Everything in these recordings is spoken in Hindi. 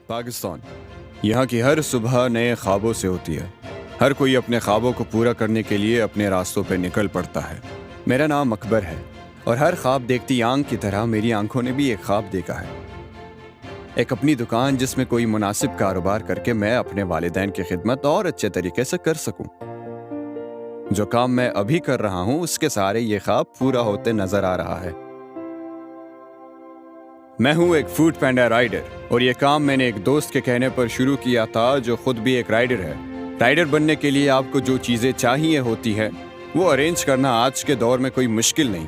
पाकिस्तान, यहाँ की हर सुबह नए ख्वाबों से होती है। हर कोई अपने ख्वाबों को पूरा करने के लिए अपने रास्तों पर निकल पड़ता है। मेरा नाम अकबर है और हर ख्वाब देखती आंख की तरह मेरी आंखों ने भी एक ख्वाब देखा है, एक अपनी दुकान जिसमें कोई मुनासिब कारोबार करके मैं अपने वालिदैन की खिदमत और अच्छे तरीके से कर सकूं। जो काम मैं अभी कर रहा हूं उसके सारे ये ख्वाब पूरा होते नजर आ रहा है। मैं हूं एक फूड पैंडा राइडर और ये काम मैंने एक दोस्त के कहने पर शुरू किया था जो खुद भी एक राइडर है। राइडर बनने के लिए आपको जो चीज़ें चाहिए होती है वो अरेंज करना आज के दौर में कोई मुश्किल नहीं।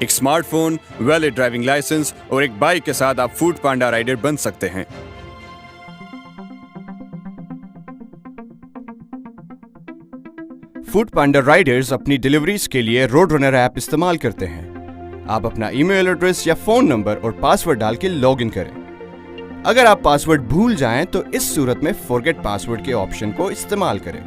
एक स्मार्टफोन, वैलिड ड्राइविंग लाइसेंस और एक बाइक के साथ आप फूड पैंडा राइडर बन सकते हैं। फूड पैंडा राइडर्स अपनी डिलीवरीज के लिए रोड रनर ऐप इस्तेमाल करते हैं। आप अपना ईमेल एड्रेस या फोन नंबर और पासवर्ड डाल के लॉगिन करें। अगर आप पासवर्ड भूल जाएं तो इस सूरत में फॉरगेट पासवर्ड के ऑप्शन को इस्तेमाल करें।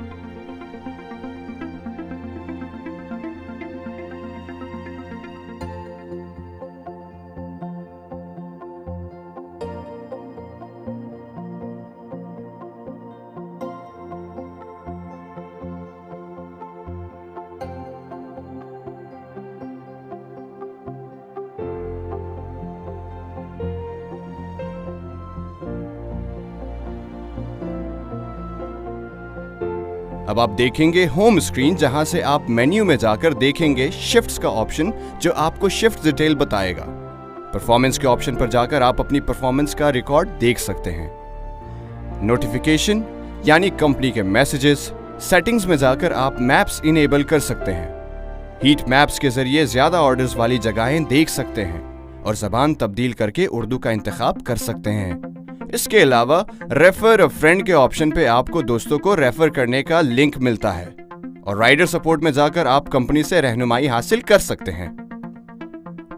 अब आप देखेंगे होम स्क्रीन, जहां से आप मेन्यू में जाकर देखेंगे शिफ्ट्स का ऑप्शन जो आपको शिफ्ट डिटेल बताएगा। परफॉर्मेंस के ऑप्शन पर जाकर आप अपनी परफॉर्मेंस का रिकॉर्ड देख सकते हैं। नोटिफिकेशन यानी कंपनी के मैसेजेस, सेटिंग्स में जाकर आप मैप्स इनेबल कर सकते हैं। हीट मैप्स के जरिए ज्यादा ऑर्डर्स वाली जगहें देख सकते हैं और जबान तब्दील करके उर्दू का इंतखाब कर सकते हैं। इसके अलावा रेफर अ फ्रेंड के ऑप्शन पे आपको दोस्तों को रेफर करने का लिंक मिलता है और राइडर सपोर्ट में जाकर आप कंपनी से रहनुमाई हासिल कर सकते हैं।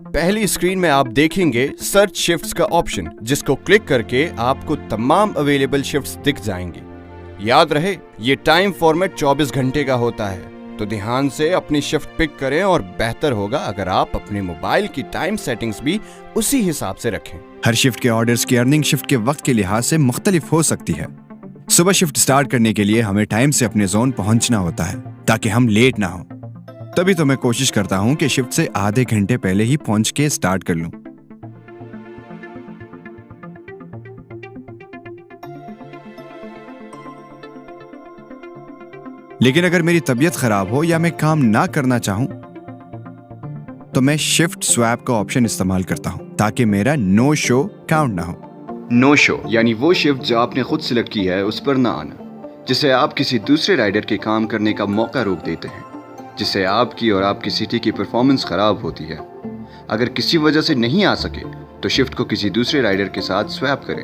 पहली स्क्रीन में आप देखेंगे सर्च शिफ्ट्स का ऑप्शन, जिसको क्लिक करके आपको तमाम अवेलेबल शिफ्ट्स दिख जाएंगे। याद रहे ये टाइम फॉर्मेट 24 घंटे का होता है, तो ध्यान से अपनी शिफ्ट पिक करें और बेहतर होगा अगर आप अपने मोबाइल की टाइम सेटिंग्स भी उसी हिसाब से रखें। हर शिफ्ट के ऑर्डर्स की अर्निंग शिफ्ट के वक्त के लिहाज से मुख्तलिफ हो सकती है। सुबह शिफ्ट स्टार्ट करने के लिए हमें टाइम से अपने जोन पहुंचना होता है ताकि हम लेट ना हो। तभी तो मैं कोशिश करता हूं कि शिफ्ट से आधे घंटे पहले ही पहुंच के स्टार्ट कर लूं। लेकिन अगर मेरी तबीयत खराब हो या मैं काम ना करना चाहूं तो मैं शिफ्ट स्वैप का ऑप्शन इस्तेमाल करता हूं ताकि मेरा नो शो काउंट ना हो। नो शो यानी वो शिफ्ट जो आपने खुद सिलेक्ट की है उस पर ना आना, जिससे आप किसी दूसरे राइडर के काम करने का मौका रोक देते हैं, जिससे आपकी और आपकी सिटी की परफॉर्मेंस खराब होती है। अगर किसी वजह से नहीं आ सके तो शिफ्ट को किसी दूसरे राइडर के साथ स्वैप करें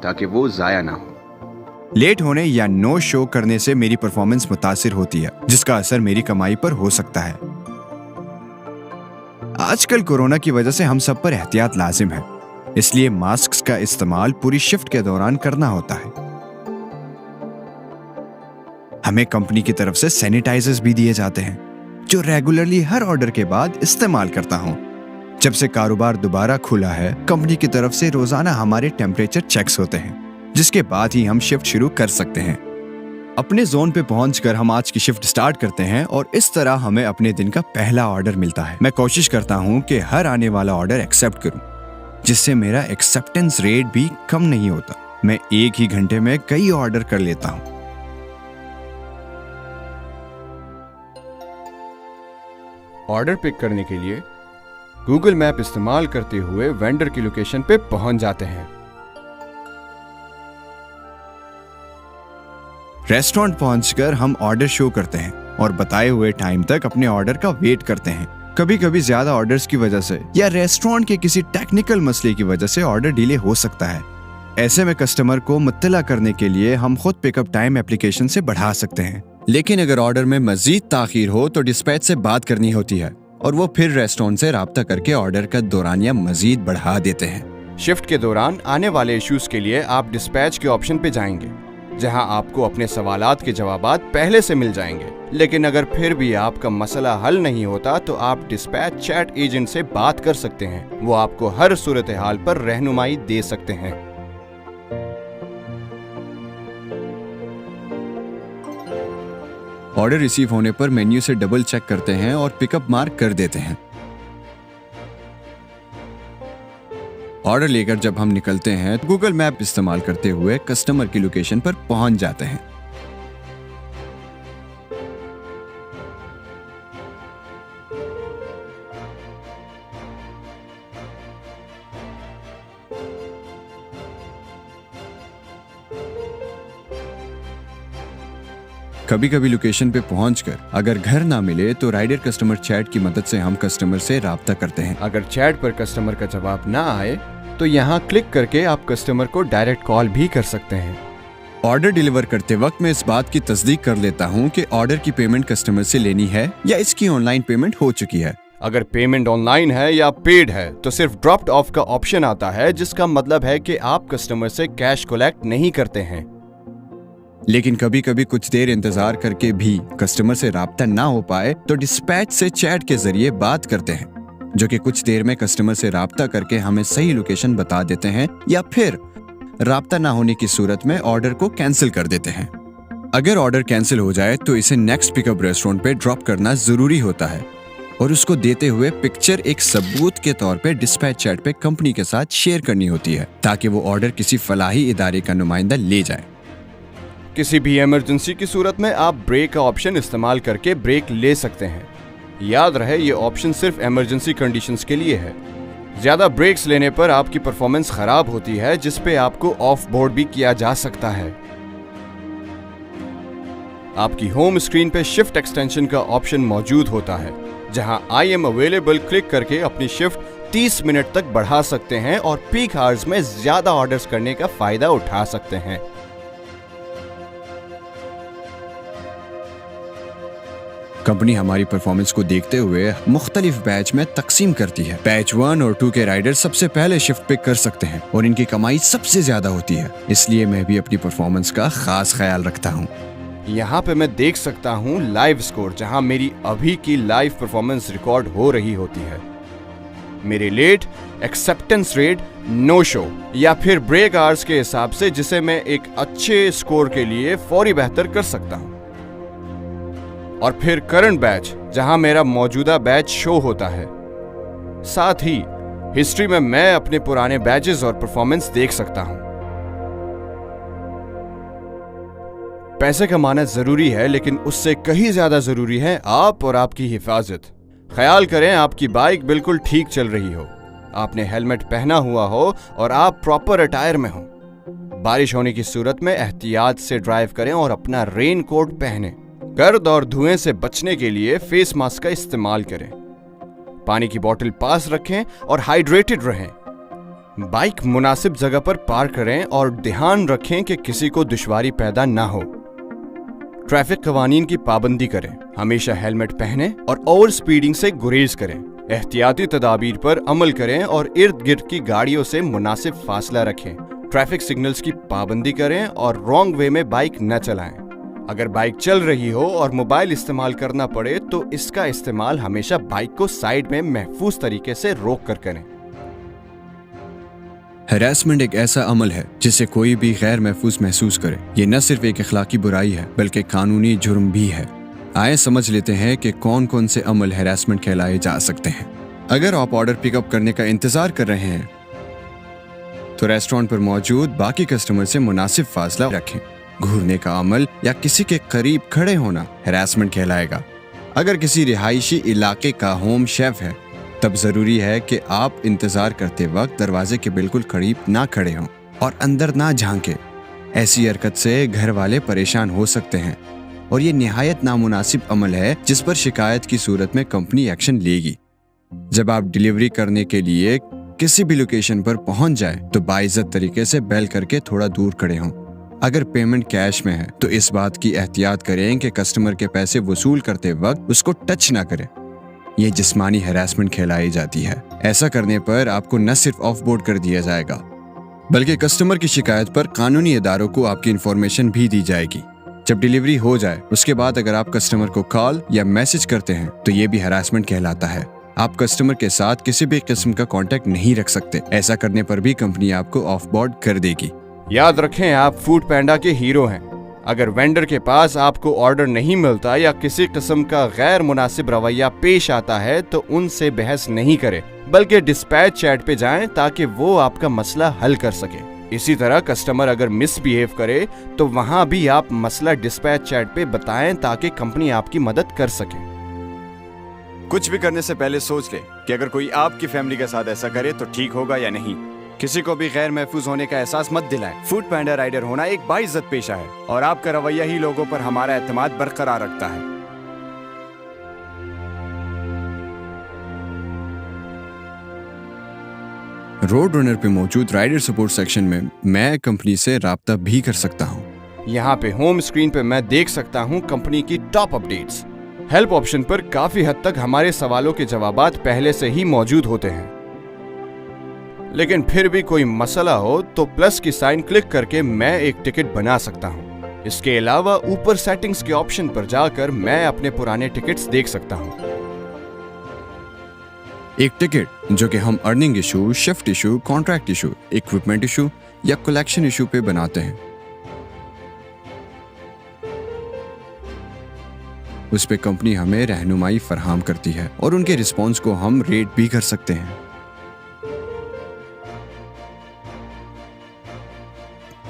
ताकि वो जाया ना हो। लेट होने या नो शो करने से मेरी परफॉर्मेंस मुतासिर होती है, जिसका असर मेरी कमाई पर हो सकता है। आजकल कोरोना की वजह से हम सब पर एहतियात लाजिम है, इसलिए मास्क का इस्तेमाल पूरी शिफ्ट के दौरान करना होता है। हमें कंपनी की तरफ से सैनिटाइजर्स भी दिए जाते हैं जो रेगुलरली हर ऑर्डर के बाद इस्तेमाल करता हूं। जब से कारोबार दोबारा खुला है, कंपनी की तरफ से रोजाना हमारे टेम्परेचर चेक्स होते हैं, जिसके बाद ही हम शिफ्ट शुरू कर सकते हैं। अपने जोन पे पहुंचकर हम आज की शिफ्ट स्टार्ट करते हैं और इस तरह हमें अपने दिन का पहला ऑर्डर मिलता है। मैं कोशिश करता हूं कि हर आने वाला ऑर्डर एक्सेप्ट करूं, जिससे मेरा एक्सेप्टेंस रेट भी कम नहीं होता। मैं एक ही घंटे में कई ऑर्डर कर लेता हूं। ऑर्डर पिक करने के लिए गूगल मैप इस्तेमाल करते हुए वेंडर की लोकेशन पे पहुंच जाते हैं। रेस्टोरेंट पहुंचकर हम ऑर्डर शो करते हैं और बताए हुए टाइम तक अपने ऑर्डर का वेट करते हैं। कभी कभी ज्यादा ऑर्डर्स की वजह से या रेस्टोरेंट के किसी टेक्निकल मसले की वजह से ऑर्डर डिले हो सकता है। ऐसे में कस्टमर को मुत्तला करने के लिए हम खुद पिकअप टाइम एप्लीकेशन से बढ़ा सकते हैं। लेकिन अगर ऑर्डर में मजीद ताखीर हो तो डिस्पैच से बात करनी होती है और वो फिर रेस्टोरेंट से राब्ता करके ऑर्डर का दौरानिया मजीद बढ़ा देते हैं। शिफ्ट के दौरान आने वाले इश्यूज के लिए आप डिस्पैच के ऑप्शन पे जाएंगे, जहां आपको अपने सवालात के जवाबात पहले से मिल जाएंगे। लेकिन अगर फिर भी आपका मसला हल नहीं होता तो आप डिस्पैच चैट एजेंट से बात कर सकते हैं। वो आपको हर सूरत हाल पर रहनुमाई दे सकते हैं। ऑर्डर रिसीव होने पर मेन्यू से डबल चेक करते हैं और पिकअप मार्क कर देते हैं। ऑर्डर लेकर जब हम निकलते हैं तो गूगल मैप इस्तेमाल करते हुए कस्टमर की लोकेशन पर पहुंच जाते हैं। कभी कभी लोकेशन पे पहुंचकर अगर घर ना मिले तो राइडर कस्टमर चैट की मदद से हम कस्टमर से राब्ता करते हैं। अगर चैट पर कस्टमर का जवाब ना आए तो यहाँ क्लिक करके आप कस्टमर को डायरेक्ट कॉल भी कर सकते हैं। ऑर्डर डिलीवर करते वक्त मैं इस बात की तस्दीक कर लेता हूँ कि ऑर्डर की पेमेंट कस्टमर से लेनी है या इसकी ऑनलाइन पेमेंट हो चुकी है। अगर पेमेंट ऑनलाइन है या पेड है तो सिर्फ ड्रॉप्ड ऑफ का ऑप्शन आता है, जिसका मतलब है कि आप कस्टमर से कैश कलेक्ट नहीं करते हैं। लेकिन कभी कभी कुछ देर इंतजार करके भी कस्टमर से राब्ता ना हो पाए तो डिस्पैच से चैट के जरिए बात करते हैं, जो कि कुछ देर में कस्टमर से राब्ता करके हमें सही लोकेशन बता देते हैं या फिर राब्ता ना होने की सूरत में ऑर्डर को कैंसिल कर देते हैं। अगर ऑर्डर कैंसिल हो जाए तो इसे नेक्स्ट पिकअप रेस्टोरेंट पे ड्रॉप करना जरूरी होता है और उसको देते हुए पिक्चर एक सबूत के तौर पे डिस्पैच चैट पे कंपनी के साथ शेयर करनी होती है ताकि वो ऑर्डर किसी फलाही इदारे का नुमाइंदा ले जाए। किसी भी इमरजेंसी की सूरत में आप ब्रेक का ऑप्शन इस्तेमाल करके ब्रेक ले सकते हैं। याद रहे ये ऑप्शन सिर्फ इमरजेंसी कंडीशंस के लिए है। ज्यादा ब्रेक्स लेने पर आपकी परफॉर्मेंस खराब होती है, जिस पे आपको ऑफ बोर्ड भी किया जा सकता है। आपकी होम स्क्रीन पे शिफ्ट एक्सटेंशन का ऑप्शन मौजूद होता है, जहां आई एम अवेलेबल क्लिक करके अपनी शिफ्ट 30 मिनट तक बढ़ा सकते हैं और पीक आवर्स में ज्यादा ऑर्डर्स करने का फायदा उठा सकते हैं। कंपनी हमारी परफॉर्मेंस को देखते हुए मुख्तलिफ बैच में तकसीम करती है। बैच 1 और 2 के राइडर सबसे पहले शिफ्ट पिक कर सकते हैं और इनकी कमाई सबसे ज्यादा होती है, इसलिए मैं भी अपनी परफॉर्मेंस का खास ख्याल रखता हूँ। यहाँ पे मैं देख सकता हूँ लाइव स्कोर, जहाँ मेरी अभी की लाइव परफॉर्मेंस रिकॉर्ड हो रही होती है। मेरे late, acceptance rate, no show या फिर ब्रेक आवर्स के हिसाब से, जिसे मैं एक अच्छे स्कोर के लिए फौरी बेहतर कर सकता हूँ। और फिर करंट बैच, जहां मेरा मौजूदा बैच शो होता है। साथ ही हिस्ट्री में मैं अपने पुराने बैचेस और परफॉर्मेंस देख सकता हूं। पैसे कमाना जरूरी है, लेकिन उससे कहीं ज्यादा जरूरी है आप और आपकी हिफाजत। ख्याल करें आपकी बाइक बिल्कुल ठीक चल रही हो, आपने हेलमेट पहना हुआ हो और आप प्रॉपर अटायर में हो। बारिश होने की सूरत में एहतियात से ड्राइव करें और अपना रेन कोट पहनें। गर्द और धुएं से बचने के लिए फेस मास्क का इस्तेमाल करें। पानी की बोतल पास रखें और हाइड्रेटेड रहें। बाइक मुनासिब जगह पर पार्क करें और ध्यान रखें कि किसी को दुश्वारी पैदा ना हो। ट्रैफिक कवानीन की पाबंदी करें, हमेशा हेलमेट पहनें और ओवर स्पीडिंग से गुरेज करें। एहतियाती तदाबीर पर अमल करें और इर्द गिर्द की गाड़ियों से मुनासिब फासला रखें। ट्रैफिक सिग्नल्स की पाबंदी करें और रॉन्ग वे में बाइक न चलाएं। अगर बाइक चल रही हो और मोबाइल इस्तेमाल करना पड़े तो इसका इस्तेमाल हमेशा बाइक को साइड में महफूज तरीके से रोक कर करें। हैरेसमेंट एक ऐसा अमल है जिसे कोई भी गैर महफूज महसूस करे। ये न सिर्फ एक अखलाकी बुराई है बल्कि कानूनी जुर्म भी है। आइए समझ लेते हैं कि कौन कौन से अमल हैरेसमेंट कहलाए जा सकते हैं। अगर आप ऑर्डर पिकअप करने का इंतजार कर रहे हैं तो रेस्टोरेंट पर मौजूद बाकी कस्टमर से मुनासिब फासला रखें। घूरने का अमल या किसी के करीब खड़े होना हैरेसमेंट कहलाएगा। अगर किसी रिहायशी इलाके का होम शेफ है तब जरूरी है कि आप इंतजार करते वक्त दरवाजे के बिल्कुल करीब ना खड़े हों और अंदर ना झांके। ऐसी हरकत से घर वाले परेशान हो सकते हैं और ये निहायत नामुनासिब अमल है जिस पर शिकायत की सूरत में कंपनी एक्शन लेगी। जब आप डिलीवरी करने के लिए किसी भी लोकेशन पर पहुंच जाए तो बाइज्जत तरीके से बेल करके थोड़ा दूर खड़े हों। अगर पेमेंट कैश में है तो इस बात की एहतियात करें कि कस्टमर के पैसे वसूल करते वक्त उसको टच ना करें। यह जिस्मानी हैरेसमेंट कहलाई जाती है। ऐसा करने पर आपको न सिर्फ ऑफ बोर्ड कर दिया जाएगा बल्कि कस्टमर की शिकायत पर कानूनी इदारों को आपकी इंफॉर्मेशन भी दी जाएगी। जब डिलीवरी हो जाए उसके बाद अगर आप कस्टमर को कॉल या मैसेज करते हैं तो ये भी हैरेसमेंट कहलाता है। आप कस्टमर के साथ किसी भी किस्म का कांटेक्ट नहीं रख सकते। ऐसा करने पर भी कंपनी आपको ऑफ बोर्ड कर देगी। याद रखें आप फूड पैंडा के हीरो हैं। अगर वेंडर के पास आपको ऑर्डर नहीं मिलता या किसी किस्म का गैर मुनासिब रवैया पेश आता है तो उनसे बहस नहीं करें, बल्कि डिस्पैच चैट पे जाएं ताकि वो आपका मसला हल कर सके। इसी तरह कस्टमर अगर मिसबिहेव करे तो वहां भी आप मसला डिस्पैच चैट पे बताएं ताकि कंपनी आपकी मदद कर सके। कुछ भी करने से पहले सोच ले कि अगर कोई आपकी फैमिली के साथ ऐसा करे तो ठीक होगा या नहीं। किसी को भी गैर महफूज होने का एहसास मत दिलाएं। फूड पांडा राइडर होना एक बाइज्जत पेशा है और आपका रवैया ही लोगों पर हमारा एतमाद बरकरार रखता है। रोड रनर पे मौजूद राइडर सपोर्ट सेक्शन में मैं कंपनी से राब्ता भी कर सकता हूँ। यहाँ पे होम स्क्रीन पे मैं देख सकता हूँ कंपनी की टॉप अपडेट्स। हेल्प ऑप्शन पर काफी हद तक हमारे सवालों के जवाबात पहले से ही मौजूद होते हैं, लेकिन फिर भी कोई मसला हो तो प्लस की साइन क्लिक करके मैं एक टिकट बना सकता हूँ। इसके अलावा ऊपर सेटिंग्स के ऑप्शन पर जाकर मैं अपने पुराने टिकट्स देख सकता हूँ। एक टिकट जो कि हम earning issue, shift issue, contract issue, equipment issue या कलेक्शन इशू पे बनाते हैं, उस पे कंपनी हमें रहनुमाई फराहम करती है और उनके रिस्पॉन्स को हम रेट भी कर सकते हैं।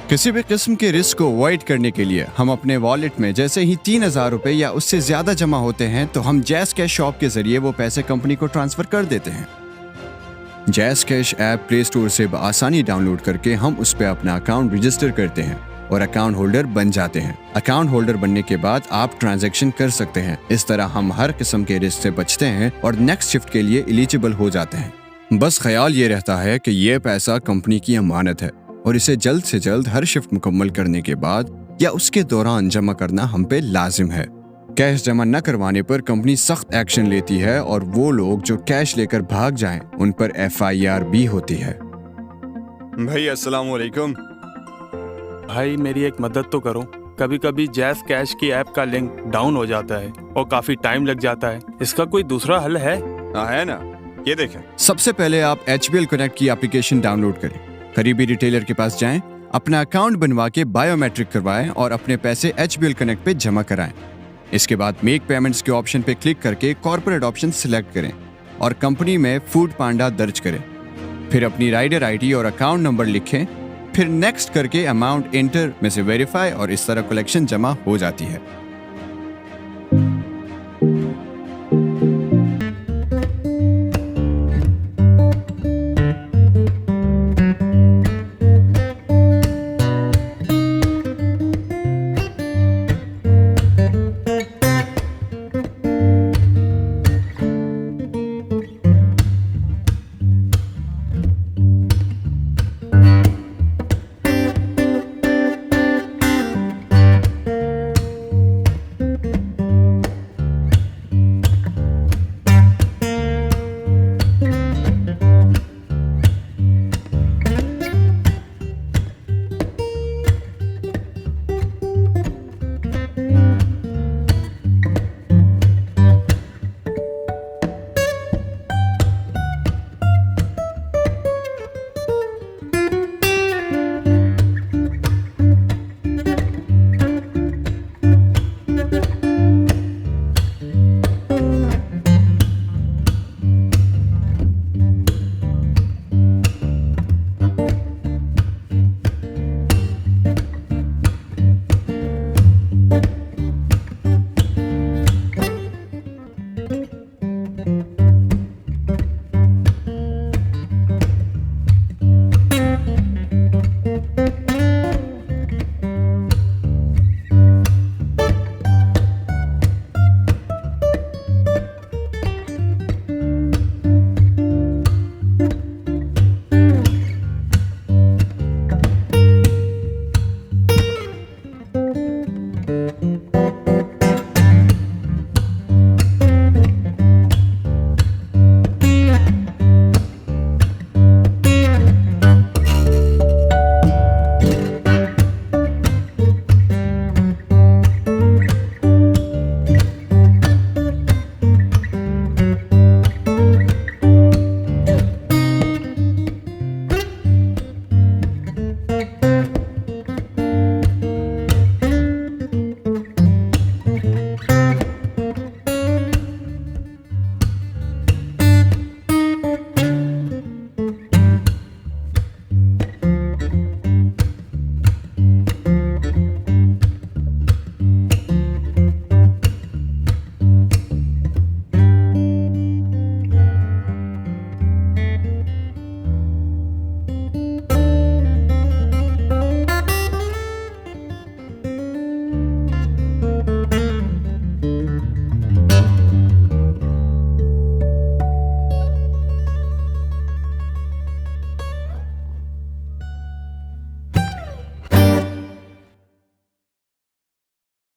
किसी भी किस्म के रिस्क को अवॉइड करने के लिए हम अपने वॉलेट में जैसे ही 3,000 रुपए या उससे ज्यादा जमा होते हैं तो हम जैस कैश शॉप के जरिए वो पैसे कंपनी को ट्रांसफर कर देते हैं। जैस कैश ऐप प्ले स्टोर से आसानी डाउनलोड करके हम उस पर अपना अकाउंट रजिस्टर करते हैं और अकाउंट होल्डर बन जाते हैं। अकाउंट होल्डर बनने के बाद आप ट्रांजैक्शन कर सकते हैं। इस तरह हम हर किस्म के रिस्क से बचते हैं और नेक्स्ट शिफ्ट के लिए एलिजिबल हो जाते हैं। बस ख्याल ये रहता है कि ये पैसा कंपनी की अमानत है और इसे जल्द से जल्द हर शिफ्ट मुकम्मल करने के बाद या उसके दौरान जमा करना हम पे लाजिम है। कैश जमा न करवाने पर कंपनी सख्त एक्शन लेती है और वो लोग जो कैश लेकर भाग जाएं, उन पर FIR भी होती है। भाई अस्सलाम वालेकुम। भाई मेरी एक मदद तो करो। कभी कभी जैस कैश की ऐप का लिंक डाउन हो जाता है और काफी टाइम लग जाता है। इसका कोई दूसरा हल है? हाँ है ना, ये देखें। सबसे पहले आप HBL कनेक्ट की एप्लीकेशन डाउनलोड करें, करीबी रिटेलर के पास जाएं, अपना अकाउंट बनवा के बायोमेट्रिक करवाएं और अपने पैसे HBL कनेक्ट पे जमा कराएं। इसके बाद मेक पेमेंट्स के ऑप्शन पे क्लिक करके कॉर्पोरेट ऑप्शन सिलेक्ट करें और कंपनी में फूड पांडा दर्ज करें। फिर अपनी राइडर ID और अकाउंट नंबर लिखें, फिर नेक्स्ट करके अमाउंट एंटर में से वेरीफाई और इस तरह कलेक्शन जमा हो जाती है।